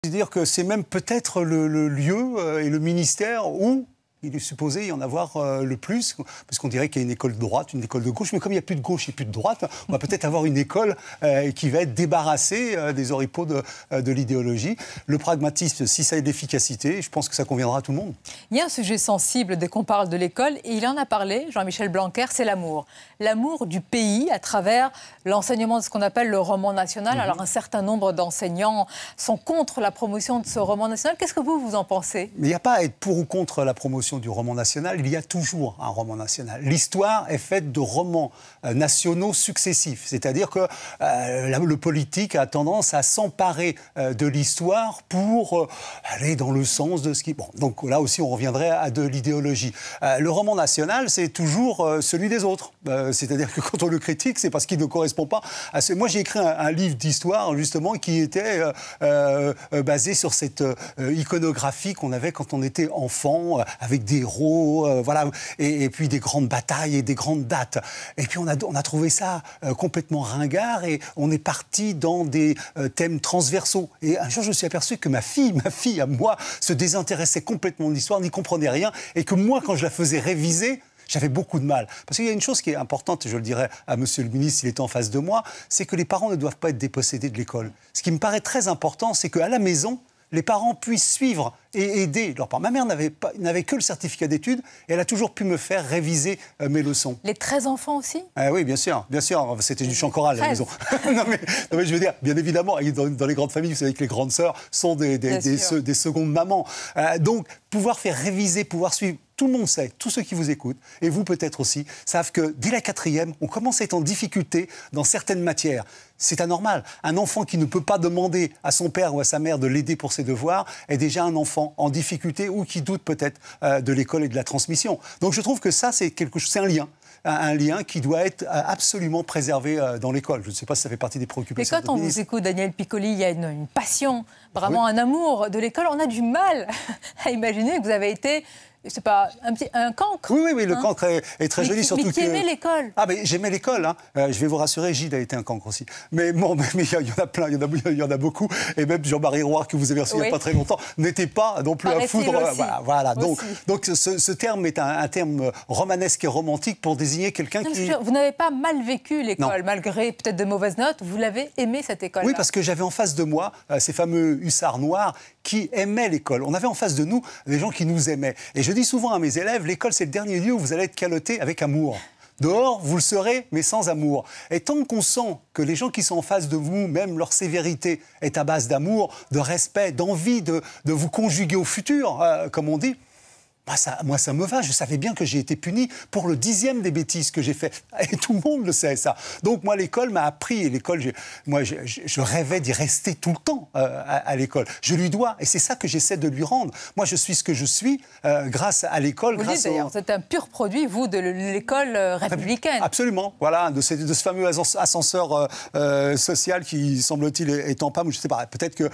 C'est-à-dire que c'est même peut-être le lieu et le ministère où il est supposé y en avoir le plus, parce qu'on dirait qu'il y a une école de droite, une école de gauche, mais comme il n'y a plus de gauche et plus de droite, on va peut-être avoir une école qui va être débarrassée des oripeaux de l'idéologie. Le pragmatisme, si ça a de l'efficacité, je pense que ça conviendra à tout le monde. Il y a un sujet sensible dès qu'on parle de l'école, et il en a parlé, Jean-Michel Blanquer, c'est l'amour. L'amour du pays à travers l'enseignement de ce qu'on appelle le roman national. Alors un certain nombre d'enseignants sont contre la promotion de ce roman national. Qu'est-ce que vous en pensez? Mais il n'y a pas à être pour ou contre la promotion du roman national, il y a toujours un roman national. L'histoire est faite de romans nationaux successifs, c'est-à-dire que le politique a tendance à s'emparer de l'histoire pour aller dans le sens de ce qui... Bon, donc là aussi on reviendrait à de l'idéologie. Le roman national, c'est toujours celui des autres, c'est-à-dire que quand on le critique, c'est parce qu'il ne correspond pas à ce... Moi j'ai écrit un livre d'histoire justement qui était basé sur cette iconographie qu'on avait quand on était enfant, avec des héros, voilà, et puis des grandes batailles et des grandes dates. Et puis on a trouvé ça complètement ringard et on est parti dans des thèmes transversaux. Et un jour, je me suis aperçu que ma fille à moi, se désintéressait complètement de l'histoire, n'y comprenait rien, et que moi, quand je la faisais réviser, j'avais beaucoup de mal. Parce qu'il y a une chose qui est importante, et je le dirais à monsieur le ministre s'il était en face de moi, c'est que les parents ne doivent pas être dépossédés de l'école. Ce qui me paraît très important, c'est qu'à la maison, les parents puissent suivre et aider leurs parents. Ma mère n'avait que le certificat d'études et elle a toujours pu me faire réviser mes leçons. Les 13 enfants aussi? Oui, bien sûr. C'était du chant choral à la maison. non, mais je veux dire, bien évidemment, dans les grandes familles, vous savez que les grandes sœurs sont des secondes mamans. Donc, pouvoir faire réviser, pouvoir suivre, tout le monde sait, tous ceux qui vous écoutent, et vous peut-être aussi, savent que dès la 4e, on commence à être en difficulté dans certaines matières. C'est anormal. Un enfant qui ne peut pas demander à son père ou à sa mère de l'aider pour ses devoirs est déjà un enfant en difficulté ou qui doute peut-être de l'école et de la transmission. Donc je trouve que ça, c'est un lien qui doit être absolument préservé dans l'école. Je ne sais pas si ça fait partie des préoccupations. Mais quand on vous écoute, Daniel Piccoli, il y a une passion, vraiment un amour de l'école. On a du mal à imaginer que vous avez été... C'est pas un cancre. Oui, le cancre est très joli, surtout que... Mais qui aimait l'école. Ah, mais j'aimais l'école, hein. Je vais vous rassurer, Gilles a été un cancre aussi. Mais bon, il y en a plein, il y en a beaucoup. Et même Jean-Marie Roire, que vous avez reçu il n'y a pas très longtemps, n'était pas non plus à foudre. Voilà. Donc ce terme est un terme romanesque et romantique pour désigner quelqu'un qui... Vous n'avez pas mal vécu l'école, malgré peut-être de mauvaises notes. Vous l'avez aimé, cette école-là? Oui, parce que j'avais en face de moi ces fameux hussards noirs qui aimaient l'école. On avait en face de nous des gens qui nous aimaient. Et je dis souvent à mes élèves, l'école, c'est le dernier lieu où vous allez être caloté avec amour. Dehors, vous le serez, mais sans amour. Et tant qu'on sent que les gens qui sont en face de vous, même leur sévérité, est à base d'amour, de respect, d'envie de vous conjuguer au futur, comme on dit, moi, ça me va. Je savais bien que j'ai été puni pour le 10e des bêtises que j'ai fait. Et tout le monde le sait, ça. Donc, moi, l'école m'a appris. Et l'école, je rêvais d'y rester tout le temps à l'école. Je lui dois. Et c'est ça que j'essaie de lui rendre. Moi, je suis ce que je suis grâce à l'école. Vous dites d'ailleurs, c'est un pur produit, vous, de l'école républicaine. Absolument. Voilà, de ce fameux ascenseur social qui, semble-t-il, est en panne. Je ne sais pas. Peut-être que...